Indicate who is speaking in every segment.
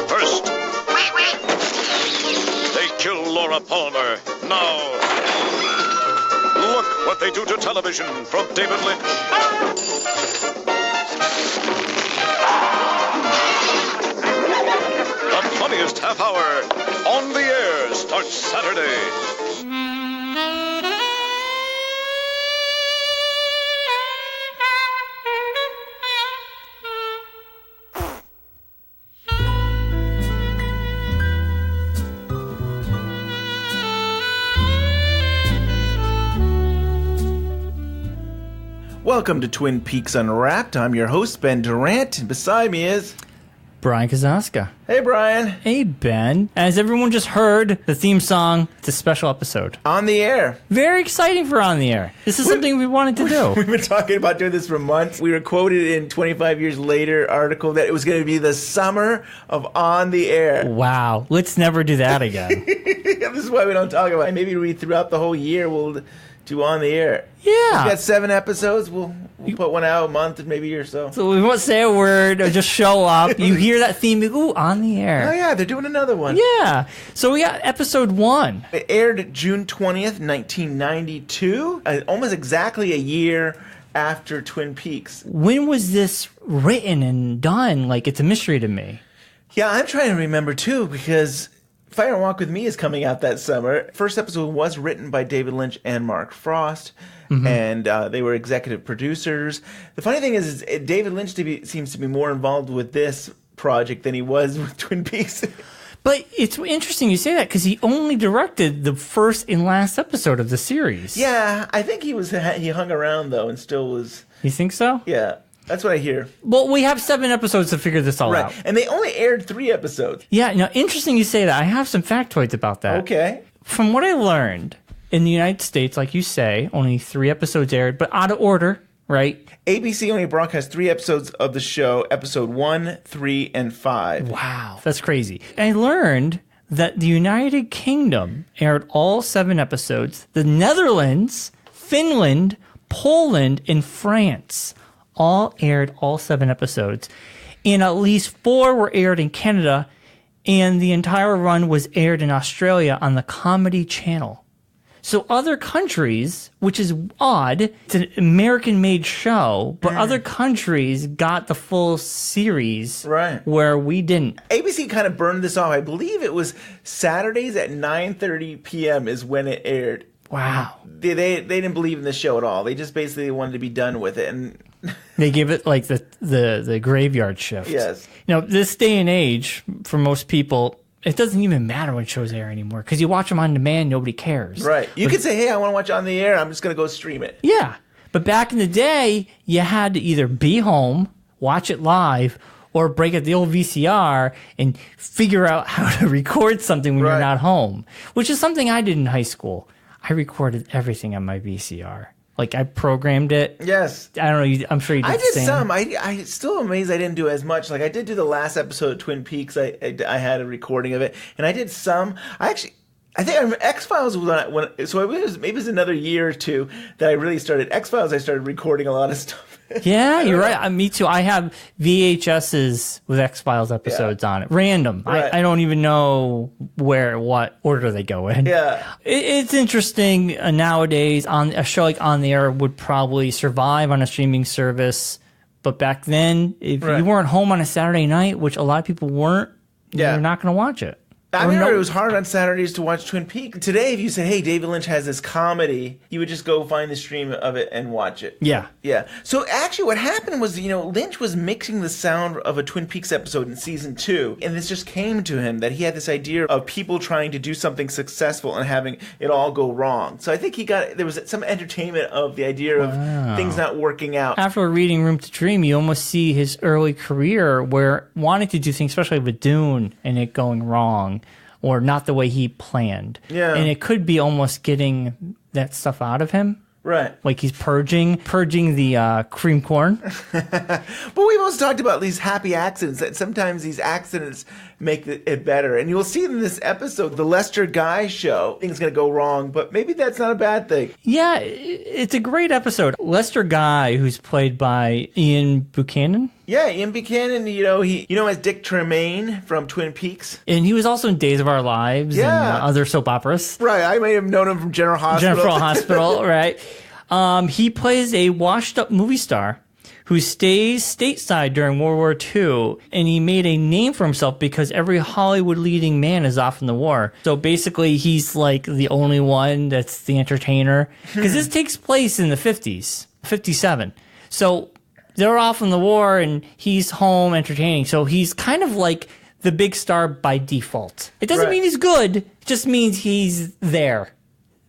Speaker 1: First, they kill Laura Palmer. Now, look what they do to television from David Lynch. The funniest half hour on the air starts Saturday.
Speaker 2: Welcome to Twin Peaks Unwrapped. I'm your host, Ben Durant, and beside me is...
Speaker 3: Bryon Kazaska.
Speaker 2: Hey, Bryon.
Speaker 3: Hey, Ben. As everyone just heard, the theme song, it's a special episode.
Speaker 2: On the air.
Speaker 3: Very exciting for On the Air. This is something we wanted to do.
Speaker 2: We've been talking about doing this for months. We were quoted in 25 Years Later article that it was going to be the summer of On the Air.
Speaker 3: Wow. Let's never do that again.
Speaker 2: This is why we don't talk about it. Maybe we throughout the whole year we'll do On the Air.
Speaker 3: Yeah.
Speaker 2: We've got 7 episodes. We'll put one out a month, maybe, or so.
Speaker 3: So we won't say a word or just show up. You hear that theme, you go, ooh, On the Air.
Speaker 2: Oh, yeah, they're doing another one.
Speaker 3: Yeah. So we got episode 1.
Speaker 2: It aired June 20th, 1992, almost exactly a year after Twin Peaks.
Speaker 3: When was this written and done? Like, it's a mystery to me.
Speaker 2: Yeah, I'm trying to remember, too, because Fire and Walk with Me is coming out that summer. First episode was written by David Lynch and Mark Frost, and they were executive producers. The funny thing is David Lynch seems to be more involved with this project than he was with Twin Peaks.
Speaker 3: But it's interesting you say that because he only directed the first and last episode of the series.
Speaker 2: Yeah, I think he hung around, though, and still was...
Speaker 3: You think so?
Speaker 2: Yeah. That's what I hear.
Speaker 3: Well, we have 7 episodes to figure this all out.
Speaker 2: And they only aired 3 episodes.
Speaker 3: Yeah, now, interesting you say that. I have some factoids about that.
Speaker 2: Okay.
Speaker 3: From what I learned, in the United States, like you say, only 3 episodes aired, but out of order, right?
Speaker 2: ABC only broadcast 3 episodes of the show, episode 1, 3, and 5.
Speaker 3: Wow, that's crazy. I learned that the United Kingdom aired all 7 episodes. The Netherlands, Finland, Poland, and France all aired all 7 episodes, and at least 4 were aired in Canada, and the entire run was aired in Australia on the Comedy Channel. So other countries, which is odd, it's an American-made show, but other countries got the full series,
Speaker 2: right,
Speaker 3: where we didn't.
Speaker 2: ABC kind of burned this off. I believe it was Saturdays at 9:30 p.m. is when it aired.
Speaker 3: Wow.
Speaker 2: They didn't believe in the show at all. They just basically wanted to be done with it, and
Speaker 3: they give it like the graveyard shift.
Speaker 2: Yes.
Speaker 3: You know, this day and age, for most people, it doesn't even matter when shows air anymore because you watch them on demand, nobody cares.
Speaker 2: Right. You could say, hey, I want to watch On the Air. I'm just going to go stream it.
Speaker 3: Yeah. But back in the day, you had to either be home, watch it live, or break out the old VCR and figure out how to record something when you're not home, which is something I did in high school. I recorded everything on my VCR. Like, I programmed it.
Speaker 2: Yes.
Speaker 3: I don't know. I'm sure you did the same.
Speaker 2: I did some. I still amazed I didn't do as much. Like, I did do the last episode of Twin Peaks. I had a recording of it. And I did some. I think X-Files was when so maybe it was another year or two that I really started. X-Files, I started recording a lot of stuff.
Speaker 3: Yeah, you're right. Me too. I have VHSs with X-Files episodes on it. Random.
Speaker 2: Right.
Speaker 3: I don't even know what order they go in.
Speaker 2: Yeah.
Speaker 3: It's interesting nowadays. On a show like On the Air would probably survive on a streaming service. But back then, if you weren't home on a Saturday night, which a lot of people weren't, you're not going to watch it.
Speaker 2: I remember it was hard on Saturdays to watch Twin Peaks. Today, if you said, hey, David Lynch has this comedy, you would just go find the stream of it and watch it.
Speaker 3: Yeah.
Speaker 2: Yeah. So actually what happened was, Lynch was mixing the sound of a Twin Peaks episode in season 2, and this just came to him that he had this idea of people trying to do something successful and having it all go wrong. So I think there was some entertainment of the idea of things not working out.
Speaker 3: After reading Room to Dream, you almost see his early career where wanting to do things, especially with Dune, and it going wrong. Or not the way he planned.
Speaker 2: Yeah.
Speaker 3: And it could be almost getting that stuff out of him.
Speaker 2: Right.
Speaker 3: Like he's purging the cream corn.
Speaker 2: But we've also talked about these happy accidents, that sometimes these accidents make it better. And you'll see in this episode, the Lester Guy show, things going to go wrong, but maybe that's not a bad thing.
Speaker 3: Yeah, it's a great episode. Lester Guy, who's played by Ian Buchanan.
Speaker 2: Yeah, Ian Buchanan, he as Dick Tremaine from Twin Peaks.
Speaker 3: And he was also in Days of Our Lives and other soap operas.
Speaker 2: Right, I may have known him from General Hospital.
Speaker 3: Right. He plays a washed-up movie star who stays stateside during World War II, and he made a name for himself because every Hollywood leading man is off in the war. So basically, he's like the only one that's the entertainer. Because this takes place in the 50s, 57. So they're off in the war, and he's home entertaining. So he's kind of like the big star by default. It doesn't mean he's good. It just means he's there.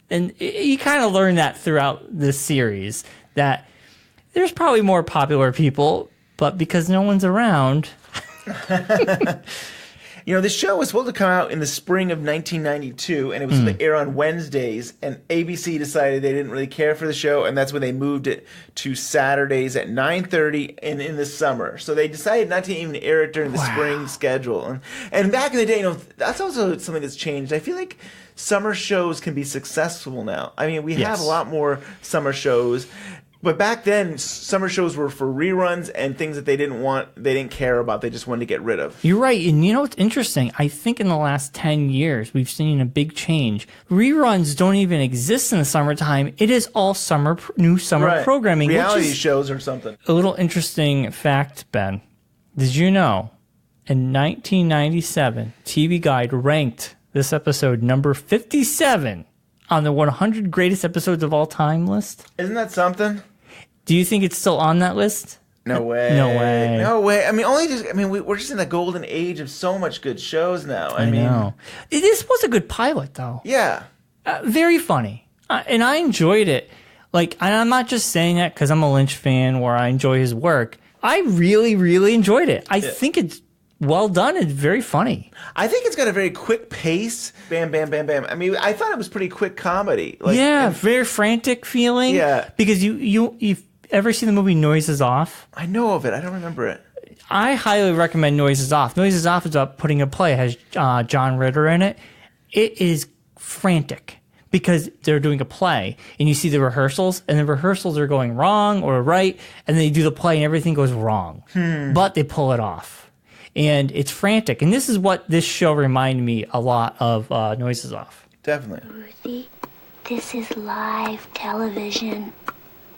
Speaker 3: And you kind of learn that throughout this series, that there's probably more popular people, but because no one's around.
Speaker 2: This show was supposed to come out in the spring of 1992, and it was supposed to air on Wednesdays, and ABC decided they didn't really care for the show, and that's when they moved it to Saturdays at 9:30 and in the summer. So they decided not to even air it during the spring schedule. And back in the day, that's also something that's changed. I feel like summer shows can be successful now. I mean, we have a lot more summer shows. But back then, summer shows were for reruns and things that they didn't care about. They just wanted to get rid of.
Speaker 3: You're right. And you know what's interesting? I think in the last 10 years, we've seen a big change. Reruns don't even exist in the summertime. It is all new summer programming.
Speaker 2: Reality shows or something.
Speaker 3: A little interesting fact, Ben. Did you know in 1997, TV Guide ranked this episode number 57 on the 100 greatest episodes of all time list?
Speaker 2: Isn't that something?
Speaker 3: Do you think it's still on that list?
Speaker 2: No way.
Speaker 3: No way.
Speaker 2: No way. I mean, we're just in the golden age of so much good shows now.
Speaker 3: I know. This was a good pilot, though.
Speaker 2: Yeah.
Speaker 3: Very funny. And I enjoyed it. And I'm not just saying that because I'm a Lynch fan or I enjoy his work. I really, really enjoyed it. I think it's well done. It's very funny.
Speaker 2: I think it's got a very quick pace. Bam, bam, bam, bam. I mean, I thought it was pretty quick comedy.
Speaker 3: Very frantic feeling.
Speaker 2: Yeah.
Speaker 3: Because you've ever seen the movie Noises Off?
Speaker 2: I know of it. I don't remember it.
Speaker 3: I highly recommend Noises Off. Noises Off is about putting a play. It has John Ritter in it. It is frantic because they're doing a play, and you see the rehearsals, and the rehearsals are going wrong or right, and then they do the play, and everything goes wrong. But they pull it off. And it's frantic. And this is what this show reminded me a lot of Noises Off.
Speaker 2: Definitely.
Speaker 4: Ruthie, this is live television.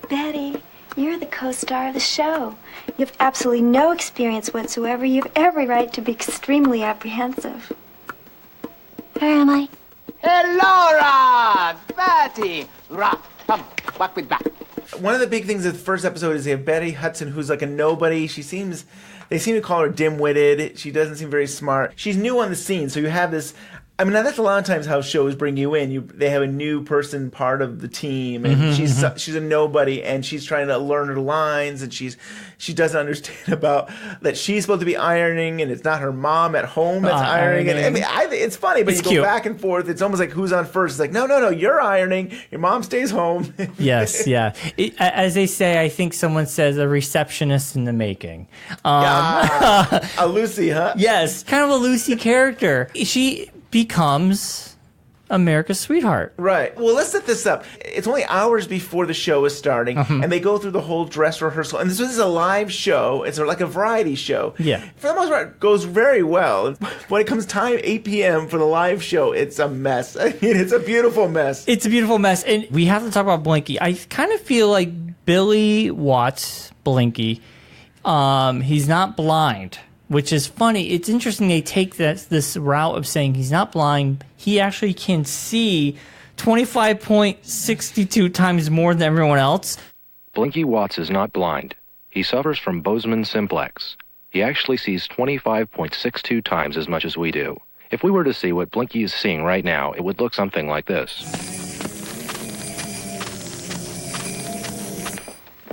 Speaker 4: Betty, you're the co-star of the show. You have absolutely no experience whatsoever. You have every right to be extremely apprehensive. Where am I?
Speaker 5: Hey, Laura! Betty! Come, walk with back.
Speaker 2: One of the big things of the first episode is they have Betty Hudson, who's like a nobody. They seem to call her dim-witted. She doesn't seem very smart. She's new on the scene, so you have this. I mean, that's a lot of times how shows bring you in. They have a new person part of the team, and she's a nobody, and she's trying to learn her lines, and she doesn't understand about that she's supposed to be ironing, and it's not her mom at home that's ironing. And I mean, it's funny, but you go back and forth. It's almost like who's on first. It's like, no, you're ironing. Your mom stays home.
Speaker 3: Yes, yeah. As they say, I think someone says a receptionist in the making.
Speaker 2: A Lucy, huh?
Speaker 3: Yes, kind of a Lucy character. She becomes America's sweetheart.
Speaker 2: Right. Well, let's set this up. It's only hours before the show is starting, and they go through the whole dress rehearsal. And this is a live show. It's like a variety show.
Speaker 3: Yeah.
Speaker 2: For the most part, it goes very well. When it comes time, 8 p.m. for the live show, it's a mess. I mean, it's a beautiful mess.
Speaker 3: It's a beautiful mess. And we have to talk about Blinky. I kind of feel like Billy Watts, Blinky, he's not blind. Which is funny. It's interesting they take this route of saying he's not blind. He actually can see 25.62 times more than everyone else.
Speaker 6: Blinky Watts is not blind. He suffers from Bozeman simplex. He actually sees 25.62 times as much as we do. If we were to see what Blinky is seeing right now, it would look something like this.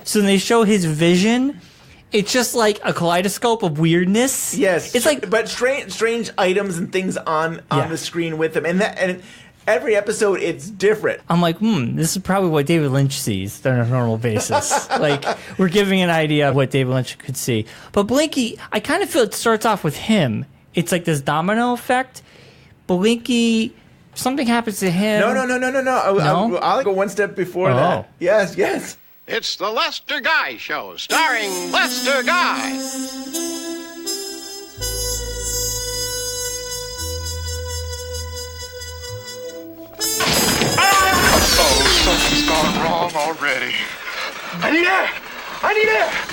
Speaker 3: So they show his vision. It's just like a kaleidoscope of weirdness.
Speaker 2: Yes,
Speaker 3: it's like,
Speaker 2: but strange items and things on the screen with him, and every episode it's different.
Speaker 3: I'm like, this is probably what David Lynch sees on a normal basis. Like, we're giving an idea of what David Lynch could see. But Blinky, I kind of feel it starts off with him. It's like this domino effect. Blinky, something happens to him.
Speaker 2: No. I'll go one step before that. Yes.
Speaker 7: It's the Lester Guy Show, starring Lester Guy.
Speaker 1: Oh, something's gone wrong already. I need air! I need air!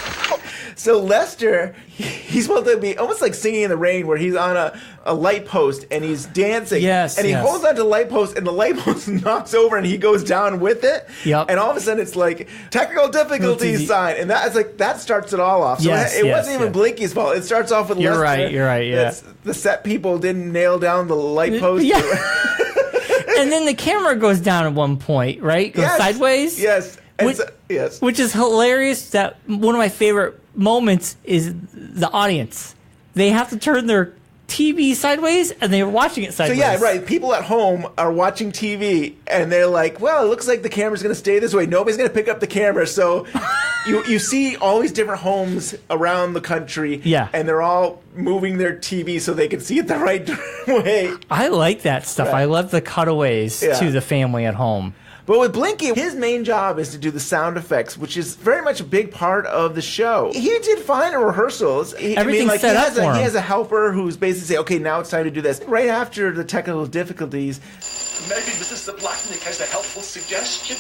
Speaker 2: So Lester, he's supposed to be almost like Singing in the Rain, where he's on a light post and he's dancing.
Speaker 3: Yes,
Speaker 2: and he
Speaker 3: yes.
Speaker 2: holds onto the light post, and the light post knocks over, and he goes down with it.
Speaker 3: Yep.
Speaker 2: And all of a sudden, it's like technical difficulties sign, and that's like that starts it all off. So
Speaker 3: Yes,
Speaker 2: it
Speaker 3: yes,
Speaker 2: wasn't even
Speaker 3: yeah.
Speaker 2: Blinky's fault. It starts off with
Speaker 3: You're
Speaker 2: Lester.
Speaker 3: right, you're right, yeah.
Speaker 2: The set people didn't nail down the light post.
Speaker 3: Yeah. And then the camera goes down at one point, right? Goes
Speaker 2: Yes.
Speaker 3: sideways.
Speaker 2: Yes. And
Speaker 3: Which,
Speaker 2: yes.
Speaker 3: which is hilarious. That one of my favorite moments is the audience. They have to turn their TV sideways, and they're watching it
Speaker 2: So
Speaker 3: sideways.
Speaker 2: yeah, right. People at home are watching TV, and they're like, "Well, it looks like the camera's going to stay this way. Nobody's going to pick up the camera." So you see all these different homes around the country,
Speaker 3: Yeah.
Speaker 2: and they're all moving their TV so they can see it the right way.
Speaker 3: I like that stuff.
Speaker 2: Right.
Speaker 3: I love the cutaways
Speaker 2: Yeah.
Speaker 3: to the family at home.
Speaker 2: But with Blinky, his main job is to do the sound effects, which is very much a big part of the show. He did fine in rehearsals.
Speaker 3: Everything's set up for him.
Speaker 2: He has a helper who's basically saying, "Okay, now it's time to do this." Right after the technical difficulties,
Speaker 8: Maybe Mrs. Zablotnik has a helpful suggestion.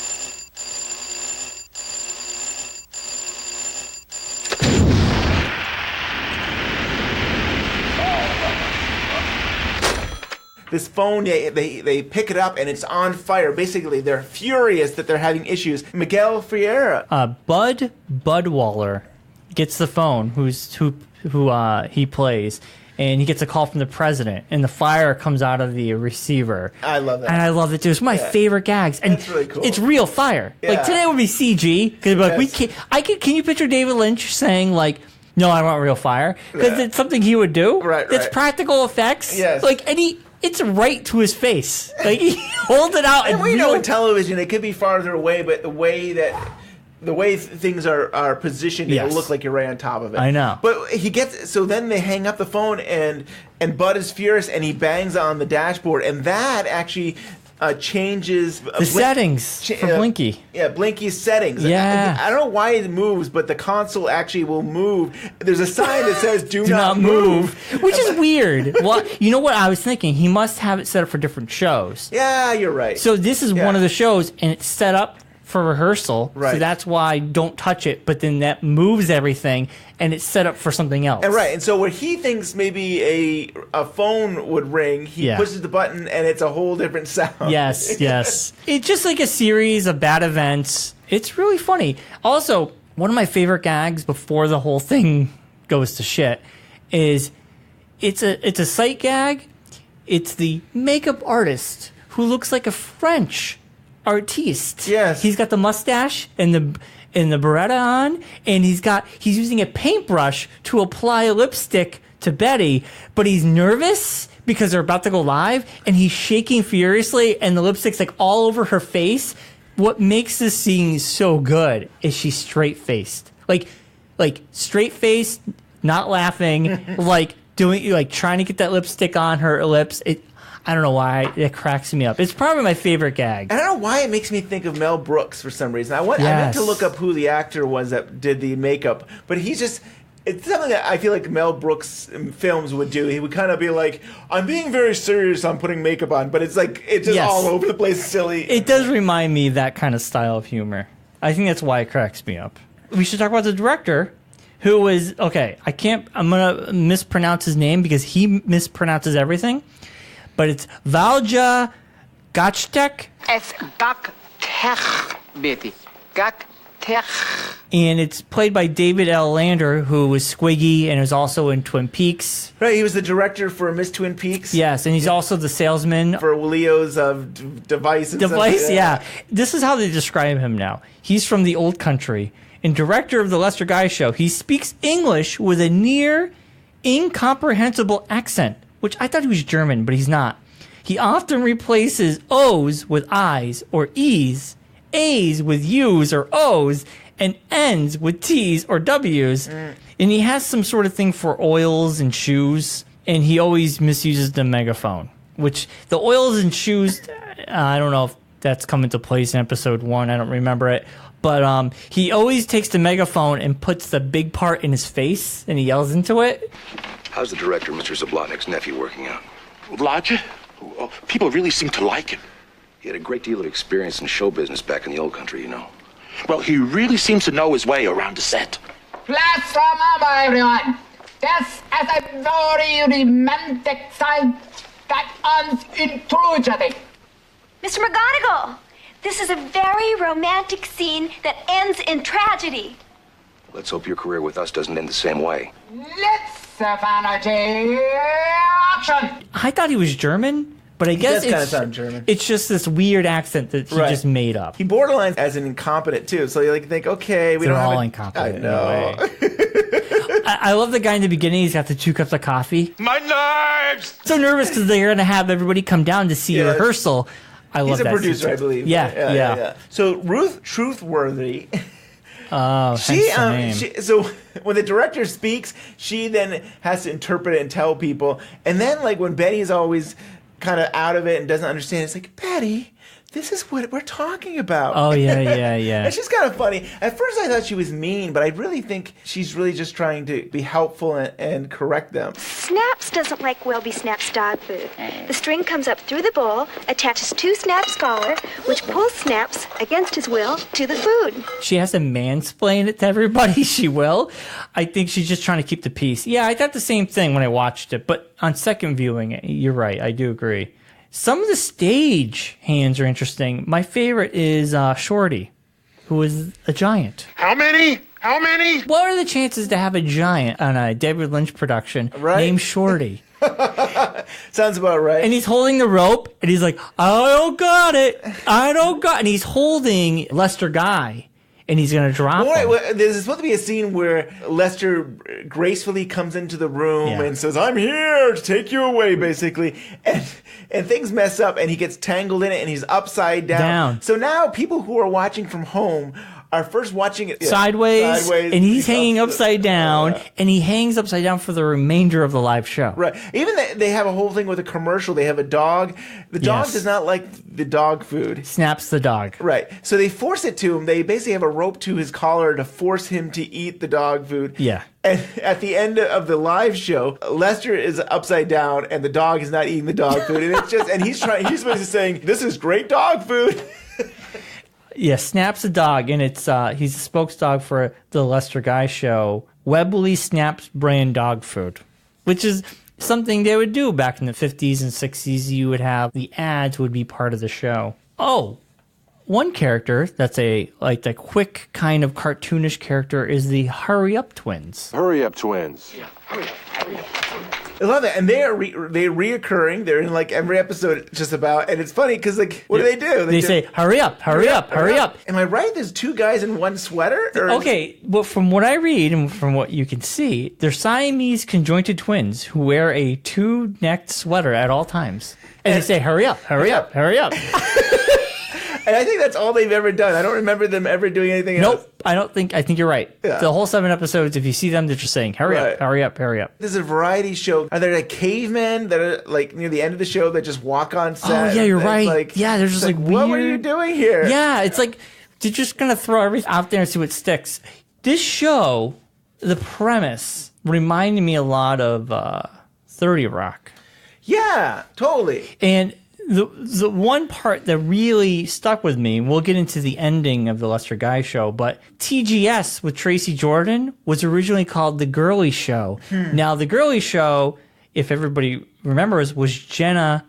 Speaker 2: this phone, they pick it up and it's on fire. Basically, they're furious that they're having issues. Miguel Ferreira.
Speaker 3: Bud Budwaller gets the phone, who he plays, and he gets a call from the president, and the fire comes out of the receiver.
Speaker 2: I love that.
Speaker 3: And I love it too. It's one of my favorite gags. And
Speaker 2: That's really cool.
Speaker 3: It's real fire.
Speaker 2: Yeah.
Speaker 3: Like today would be CG because like we
Speaker 2: Yes.
Speaker 3: can't. Can you picture David Lynch saying like, "No, I want real fire," because
Speaker 2: Yeah.
Speaker 3: it's something he would do.
Speaker 2: Right,
Speaker 3: It's
Speaker 2: right.
Speaker 3: practical effects.
Speaker 2: Yes.
Speaker 3: Like it's right to his face. Like he holds it out.
Speaker 2: And we know
Speaker 3: real-
Speaker 2: in television it could be farther away, but the way things are positioned,
Speaker 3: Yes.
Speaker 2: it'll look like you're right on top of it.
Speaker 3: I know.
Speaker 2: But so then they hang up the phone, and Bud is furious, and he bangs on the dashboard, and that actually changes
Speaker 3: the settings for Blinky.
Speaker 2: Yeah, Blinky's settings.
Speaker 3: Yeah.
Speaker 2: I don't know why it moves, but the console actually will move. There's a sign that says "Do,
Speaker 3: Do not move, which is weird. Well, you know what I was thinking? He must have it set up for different shows.
Speaker 2: Yeah, you're right.
Speaker 3: So this is
Speaker 2: Yeah.
Speaker 3: one of the shows, and it's set up for rehearsal.
Speaker 2: Right.
Speaker 3: So that's why don't touch it. But then that moves everything, and it's set up for something else.
Speaker 2: And so where he thinks maybe a phone would ring, he
Speaker 3: Yeah.
Speaker 2: pushes the button, and it's a whole different sound.
Speaker 3: Yes, yes. It's just like a series of bad events. It's really funny. Also, one of my favorite gags before the whole thing goes to shit is it's a sight gag. It's the makeup artist who looks like a French artiste.
Speaker 2: Yes.
Speaker 3: He's got the mustache and the Beretta on, and he's using a paintbrush to apply lipstick to Betty, but he's nervous because they're about to go live, and he's shaking furiously, and the lipstick's like all over her face. What makes this scene so good is she's straight-faced. Like straight-faced, not laughing, like trying to get that lipstick on her lips. I don't know why it cracks me up. It's probably my favorite gag.
Speaker 2: I don't know why it makes me think of Mel Brooks for some reason. I meant to look up who the actor was that did the makeup, but it's something that I feel like Mel Brooks films would do. He would kind of be like, "I'm being very serious on putting makeup on," but it's just all over the place, silly.
Speaker 3: It does remind me of that kind of style of humor. I think that's why it cracks me up. We should talk about the director, who was, I'm going to mispronounce his name because he mispronounces everything. But it's Valja Gachtek.
Speaker 5: Es Gaktech, Betty. Gaktech.
Speaker 3: And it's played by David L. Lander, who was Squiggy and is also in Twin Peaks.
Speaker 2: Right, he was the director for Miss Twin Peaks.
Speaker 3: Yes, and he's also the salesman
Speaker 2: for Leo's Device.
Speaker 3: Yeah. This is how they describe him now. He's from the old country and director of the Lester Guy Show. He speaks English with a near incomprehensible accent, which I thought he was German, but he's not. He often replaces O's with I's or E's, A's with U's or O's, and N's with T's or W's. And he has some sort of thing for oils and shoes, and he always misuses the megaphone, which the oils and shoes, I don't know if that's come into place in episode 1. I don't remember it. But he always takes the megaphone and puts the big part in his face, and he yells into it.
Speaker 9: How's the director, Mr. Zablotnik's nephew, working out?
Speaker 10: Lodger? People really seem to like him.
Speaker 9: He had a great deal of experience in show business back in the old country, you know.
Speaker 10: Well, he really seems to know his way around the set.
Speaker 11: Let's remember, everyone. This is a very romantic sight that ends in tragedy.
Speaker 4: Mr. McGonagall, this is a very romantic scene that ends in tragedy.
Speaker 9: Let's hope your career with us doesn't end the same way.
Speaker 11: Let's have energy action.
Speaker 3: I thought he was German, but I guess
Speaker 2: kind of sound German.
Speaker 3: It's just this weird accent that he just made up.
Speaker 2: He borderlines as an incompetent too, so you think, okay, we
Speaker 3: They're
Speaker 2: don't
Speaker 3: all
Speaker 2: have
Speaker 3: incompetent.
Speaker 2: I know.
Speaker 3: I love the guy in the beginning. He's got the 2 cups of coffee.
Speaker 10: My nerves!
Speaker 3: So nervous because they're going to have everybody come down to see a rehearsal. I love that.
Speaker 2: He's a producer, I believe.
Speaker 3: Yeah.
Speaker 2: So Ruth Truthworthy.
Speaker 3: Oh,
Speaker 2: So when the director speaks, she then has to interpret it and tell people. And then, like, when Betty's always kind of out of it and doesn't understand, it's like, Betty, this is what we're talking about.
Speaker 3: Oh, yeah.
Speaker 2: And she's kind of funny. At first, I thought she was mean, but I really think she's really just trying to be helpful and correct them.
Speaker 4: Snaps doesn't like Welby Snap's dog food. The string comes up through the bowl, attaches to Snap's collar, which pulls Snaps, against his will, to the food.
Speaker 3: She has to mansplain it to everybody. She will. I think she's just trying to keep the peace. Yeah, I thought the same thing when I watched it, but on second viewing it, you're right. I do agree. Some of the stage hands are interesting. My favorite is Shorty, who is a giant.
Speaker 10: How many? How many?
Speaker 3: What are the chances to have a giant on a David Lynch production named Shorty?
Speaker 2: Sounds about right.
Speaker 3: And he's holding the rope, and he's like, I don't got it. And he's holding Lester Guy, and he's going to drop him.
Speaker 2: Well, there's supposed to be a scene where Lester gracefully comes into the room and says, I'm here to take you away, basically. And things mess up, and he gets tangled in it, and he's upside down. So now people who are watching from home are first watching it
Speaker 3: sideways, and he's hanging upside down, and he hangs upside down for the remainder of the live show.
Speaker 2: Right. Even they have a whole thing with a commercial. They have a dog. The dog does not like the dog food.
Speaker 3: Snaps the dog.
Speaker 2: Right. So they force it to him. They basically have a rope to his collar to force him to eat the dog food.
Speaker 3: Yeah.
Speaker 2: And at the end of the live show, Lester is upside down, and the dog is not eating the dog food. And it's just, and he's basically saying, "This is great dog food."
Speaker 3: Yeah, Snaps a dog, and it's he's a spokes dog for the Lester Guy show. Webley Snaps brand dog food, which is something they would do back in the 50s and 60s. You would have the ads would be part of the show. Oh, one character that's the quick kind of cartoonish character is the Hurry Up Twins.
Speaker 12: Hurry Up Twins.
Speaker 11: Yeah, hurry up.
Speaker 2: I love that, and they're reoccurring. They're in like every episode, just about, and it's funny because like, what do they do?
Speaker 3: They say, "Hurry up, hurry up, hurry up."
Speaker 2: Am I right? There's 2 guys in one sweater.
Speaker 3: Okay, well, from what I read and from what you can see, they're Siamese conjoined twins who wear a 2-necked sweater at all times, and they say, "Hurry up, hurry up, hurry up."
Speaker 2: And I think that's all they've ever done. I don't remember them ever doing anything else.
Speaker 3: Nope, I think you're right. Yeah. The whole 7 episodes, if you see them, they're just saying, hurry up, hurry up, hurry up.
Speaker 2: There's a variety show. Are there like cavemen that are like near the end of the show that just walk on set?
Speaker 3: Oh, yeah, you're right. Like, yeah, they're just like weird.
Speaker 2: What were you doing here?
Speaker 3: Yeah, it's like, they're just going to throw everything out there and see what sticks. This show, the premise, reminded me a lot of 30 Rock.
Speaker 2: Yeah, totally.
Speaker 3: And the one part that really stuck with me, we'll get into the ending of the Lester Guy show, but TGS with Tracy Jordan was originally called The Girly Show. Now, The Girly Show, if everybody remembers, was Jenna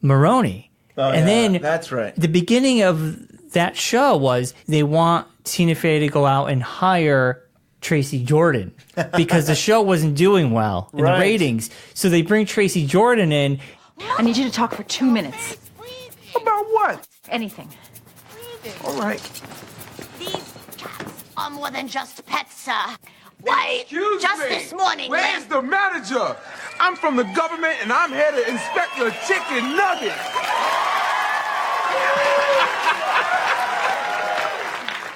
Speaker 3: Maroney.
Speaker 2: Oh,
Speaker 3: and then
Speaker 2: that's right.
Speaker 3: The beginning of that show was they want Tina Fey to go out and hire Tracy Jordan because the show wasn't doing well in the ratings. So they bring Tracy Jordan in.
Speaker 13: I need you to talk for 2 minutes.
Speaker 14: About what?
Speaker 13: Anything.
Speaker 14: All right.
Speaker 15: These cats are more than just pets, sir. Why,
Speaker 14: Excuse
Speaker 15: just
Speaker 14: me.
Speaker 15: this morning...
Speaker 14: Where's the manager? I'm from the government, and I'm here to inspect your chicken nuggets.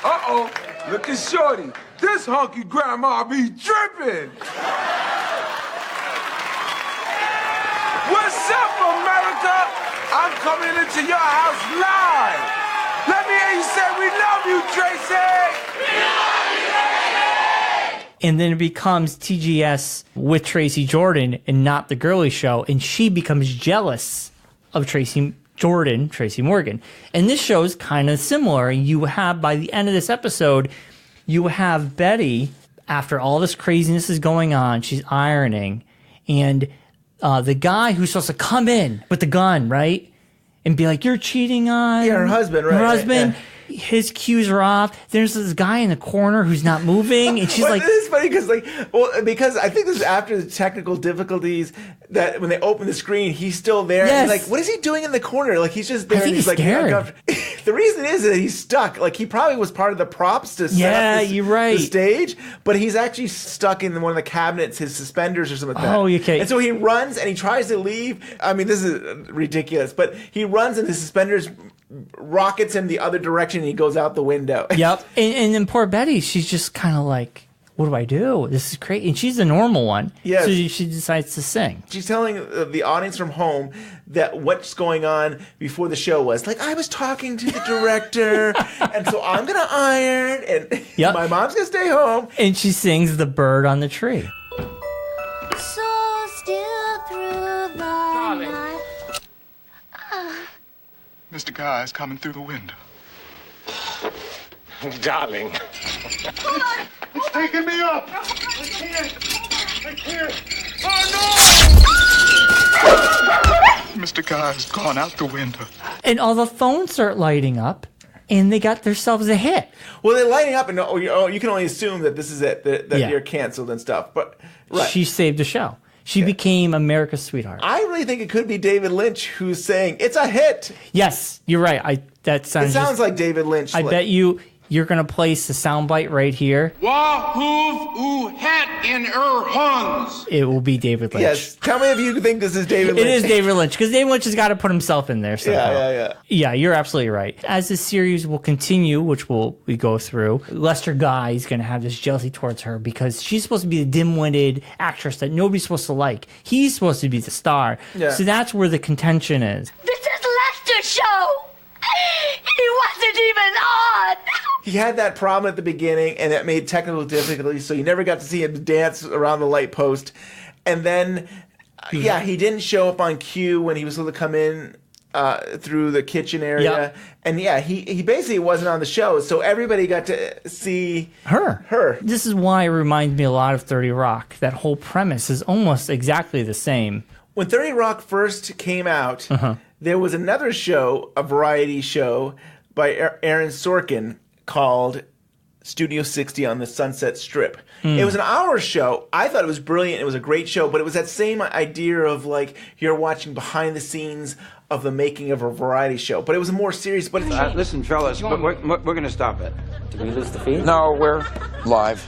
Speaker 14: Uh-oh, look at Shorty. This hunky grandma be dripping. What's up, America? I'm coming into your house live. Let me hear you say, we love you, Tracy!
Speaker 3: And then it becomes TGS with Tracy Jordan and not the girly show. And she becomes jealous of Tracy Morgan. And this show is kind of similar. You have, by the end of this episode, you have Betty, after all this craziness is going on, she's ironing. And the guy who's supposed to come in with the gun, right? And be like, you're cheating on
Speaker 2: her husband, right?
Speaker 3: Her husband.
Speaker 2: Yeah.
Speaker 3: His cues are off. There's this guy in the corner who's not moving, and she's like,
Speaker 2: "This is funny because I think this is after the technical difficulties that when they open the screen, he's still there.
Speaker 3: Yes.
Speaker 2: And he's like, what is he doing in the corner? Like he's just there.
Speaker 3: I think
Speaker 2: and he's like,
Speaker 3: scared.
Speaker 2: The reason is that he's stuck. Like he probably was part of the props to set up
Speaker 3: you're right.
Speaker 2: the stage, but he's actually stuck in one of the cabinets, his suspenders or something like that.
Speaker 3: Oh, okay.
Speaker 2: And so he runs and he tries to leave. I mean, this is ridiculous, but he runs and his suspenders rockets him the other direction and he goes out the window.
Speaker 3: Yep. And then poor Betty, she's just kind of like, what do I do? This is crazy. And she's the normal one.
Speaker 2: Yes.
Speaker 3: So she decides to sing.
Speaker 2: She's telling the audience from home that what's going on before the show was like, I was talking to the director and so I'm going to iron and my mom's going to stay home.
Speaker 3: And she sings The Bird on the Tree.
Speaker 15: So still through the night.
Speaker 10: Mr. Guy is coming through the window.
Speaker 7: Darling.
Speaker 10: It's taking me up! I can't! Oh, no! Mr. Guy has gone out the window.
Speaker 3: And all the phones start lighting up, and they got themselves a hit.
Speaker 2: Well, they're lighting up, and you can only assume that this is it, that you're canceled and stuff. But
Speaker 3: She saved the show. She became America's sweetheart.
Speaker 2: I really think it could be David Lynch who's saying, it's a hit.
Speaker 3: Yes, you're right. It sounds
Speaker 2: like David Lynch.
Speaker 3: I bet you're going to place the soundbite right here.
Speaker 7: Wahoof oo het in Huns.
Speaker 3: It will be David Lynch.
Speaker 2: Yes. Tell me if you think this is David Lynch.
Speaker 3: It is David Lynch, because David Lynch has got to put himself in there somehow. Yeah, you're absolutely right. As the series will continue, which we go through, Lester Guy is going to have this jealousy towards her because she's supposed to be the dim-witted actress that nobody's supposed to like. He's supposed to be the star.
Speaker 2: Yeah.
Speaker 3: So that's where the contention is.
Speaker 15: This is Lester's show. He wasn't even on.
Speaker 2: He had that problem at the beginning, and that made technical difficulties, so you never got to see him dance around the light post. And then, he didn't show up on cue when he was supposed to come in through the kitchen area.
Speaker 3: Yep.
Speaker 2: And he basically wasn't on the show, so everybody got to see her.
Speaker 3: This is why it reminds me a lot of 30 Rock. That whole premise is almost exactly the same.
Speaker 2: When 30 Rock first came out, there was another show, a variety show by Aaron Sorkin called Studio 60 on the Sunset Strip. It was an hour show. I thought it was brilliant. It was a great show, but it was that same idea of like you're watching behind the scenes of the making of a variety show. But it was more serious. But
Speaker 12: listen, fellas, we're going to stop it.
Speaker 16: Did we lose the feed?
Speaker 12: No, we're live.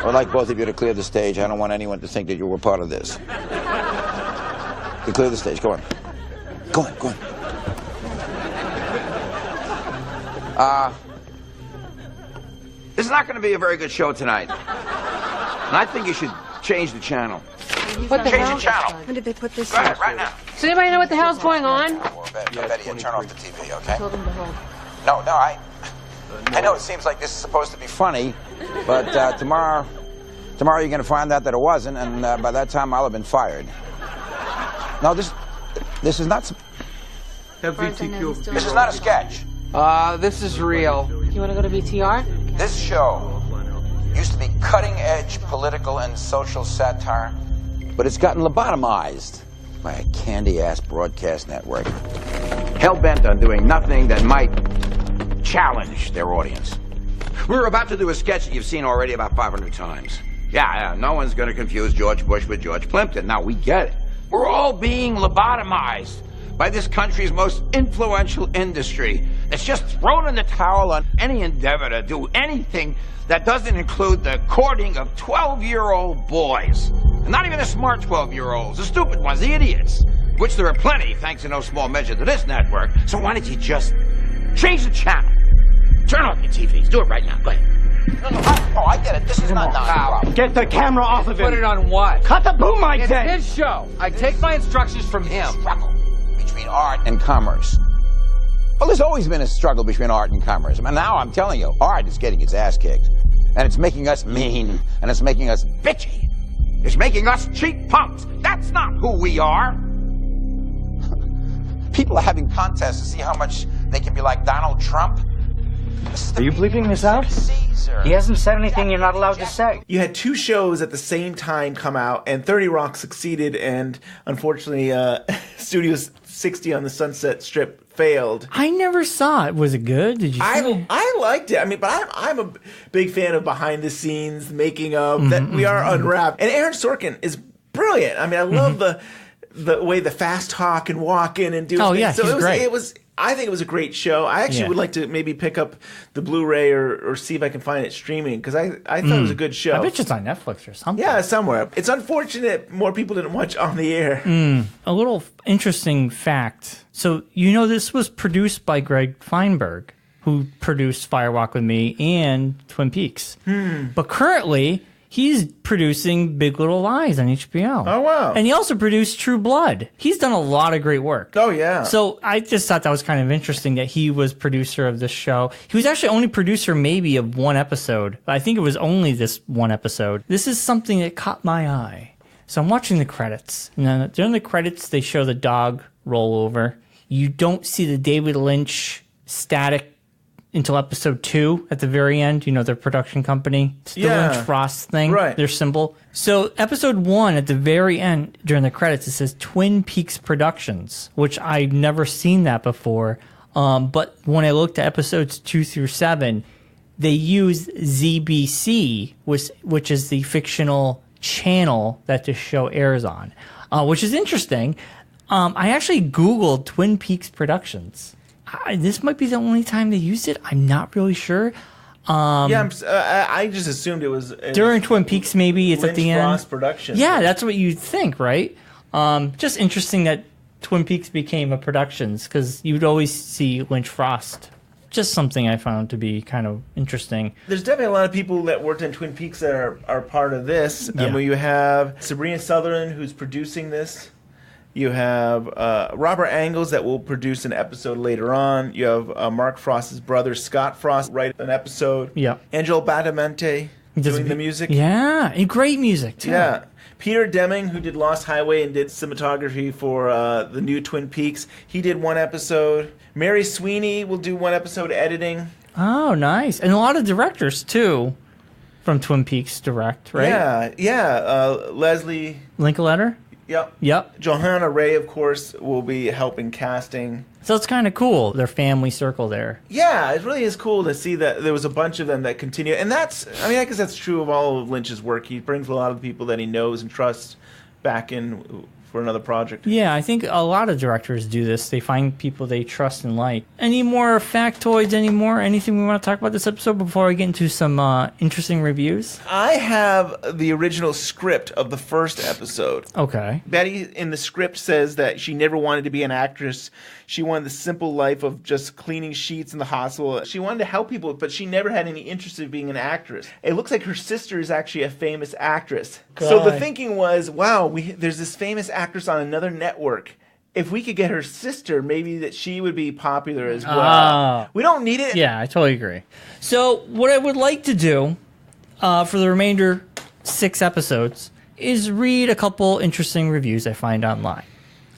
Speaker 12: I'd like both of you to clear the stage. I don't want anyone to think that you were part of this. You clear the stage. Go on. Go on. This is not going to be a very good show tonight. And I think you should change the channel.
Speaker 13: What the
Speaker 12: Change
Speaker 13: hell?
Speaker 12: the channel.
Speaker 13: When did they put this
Speaker 12: Go ahead, right now.
Speaker 13: Does anybody know what the hell's going on?
Speaker 12: Betty, turn off the TV, okay?
Speaker 13: Told them to hold.
Speaker 12: No, I know it seems like this is supposed to be funny, but tomorrow you're going to find out that it wasn't, and by that time I'll have been fired. No, this is not. This is not a sketch.
Speaker 5: This is real.
Speaker 13: You want to go to BTR?
Speaker 12: This show used to be cutting-edge political and social satire, but it's gotten lobotomized by a candy-ass broadcast network, hell-bent on doing nothing that might challenge their audience. We're about to do a sketch that you've seen already about 500 times. Yeah, no one's going to confuse George Bush with George Plimpton. Now, we get it. We're all being lobotomized by this country's most influential industry. It's just thrown in the towel on any endeavor to do anything that doesn't include the courting of 12-year-old boys. And not even the smart 12-year-olds, the stupid ones, the idiots, which there are plenty, thanks in no small measure to this network. So why don't you just change the channel? Turn off your TVs. Do it right now. Go ahead. No, I get it. This is not problem.
Speaker 5: Get the camera off of him.
Speaker 7: Put it on what?
Speaker 5: Cut the boom mic
Speaker 7: It's
Speaker 5: then.
Speaker 7: his show. I take my instructions from him.
Speaker 12: Struggle between art and commerce. Well, there's always been a struggle between art and commerce. And now I'm telling you, art is getting its ass kicked. And it's making us mean, and it's making us bitchy. It's making us cheap punks. That's not who we are. People are having contests to see how much they can be like Donald Trump.
Speaker 16: Are you bleeping this out? He hasn't said anything you're not allowed to say.
Speaker 2: You had two shows at the same time come out, and 30 Rock succeeded, and unfortunately, Studio 60 on the Sunset Strip failed.
Speaker 3: I never saw it. Was it good? Did you see it?
Speaker 2: I liked it. I mean, but I'm a big fan of behind the scenes, making of, that we are Unwrapped. And Aaron Sorkin is brilliant. I mean, I love the way the fast talk and walk in and do things.
Speaker 3: Yeah,
Speaker 2: so
Speaker 3: he's great.
Speaker 2: I think it was a great show. I actually would like to maybe pick up the Blu-ray or see if I can find it streaming, because I thought it was a good show.
Speaker 3: I bet it's on Netflix or something.
Speaker 2: Yeah, somewhere. It's unfortunate more people didn't watch On the Air.
Speaker 3: A little interesting fact. So, this was produced by Greg Feinberg, who produced Fire Walk with Me and Twin Peaks. But currently, he's producing Big Little Lies on HBO.
Speaker 2: Oh, wow.
Speaker 3: And he also produced True Blood. He's done a lot of great work.
Speaker 2: Oh, yeah.
Speaker 3: So I just thought that was kind of interesting that he was producer of this show. He was actually only producer maybe of one episode. I think it was only this one episode. This is something that caught my eye. So I'm watching the credits. And then during the credits, they show the dog roll over. You don't see the David Lynch static until episode 2 at the very end, their production company. It's the Lynch Frost thing,
Speaker 2: right.
Speaker 3: Their symbol. So episode 1 at the very end, during the credits, it says Twin Peaks Productions, which I've never seen that before. But when I looked at episodes 2 through 7, they use ZBC, which is the fictional channel that this show airs on, which is interesting. I actually Googled Twin Peaks Productions. This might be the only time they used it. I'm not really sure.
Speaker 2: I just assumed it was
Speaker 3: during Twin Peaks. Maybe it's
Speaker 2: Lynch
Speaker 3: at the end.
Speaker 2: Frost production.
Speaker 3: Yeah, that's what you'd think, right? Just interesting that Twin Peaks became a Productions, because you'd always see Lynch Frost. Just something I found to be kind of interesting.
Speaker 2: There's definitely a lot of people that worked in Twin Peaks that are part of this. Yeah. You have Sabrina Sutherland, who's producing this. You have Robert Angles that will produce an episode later on. You have Mark Frost's brother, Scott Frost, write an episode.
Speaker 3: Yeah.
Speaker 2: Angelo Badalamenti doing the music.
Speaker 3: Yeah, and great music, too.
Speaker 2: Yeah. Peter Deming, who did Lost Highway and did cinematography for the new Twin Peaks, he did one episode. Mary Sweeney will do one episode editing.
Speaker 3: Oh, nice. And a lot of directors, too, from Twin Peaks direct, right?
Speaker 2: Yeah. Leslie
Speaker 3: Linkletter? Yep.
Speaker 2: Johanna Ray, of course, will be helping casting.
Speaker 3: So it's kind of cool, their family circle there.
Speaker 2: Yeah, it really is cool to see that there was a bunch of them that continue. And I guess that's true of all of Lynch's work. He brings a lot of people that he knows and trusts back in for another project.
Speaker 3: Yeah, I think a lot of directors do this. They find people they trust and like. Any more factoids anymore? Anything we want to talk about this episode before we get into some interesting reviews?
Speaker 2: I have the original script of the first episode.
Speaker 3: Okay.
Speaker 2: Betty in the script says that she never wanted to be an actress. She wanted the simple life of just cleaning sheets in the hospital. She wanted to help people, but she never had any interest in being an actress. It looks like her sister is actually a famous actress. God. So the thinking was, wow, there's this famous actress on another network. If we could get her sister, maybe that she would be popular as well. We don't need it.
Speaker 3: Yeah, I totally agree. So what I would like to do for the remainder 6 episodes is read a couple interesting reviews I find online.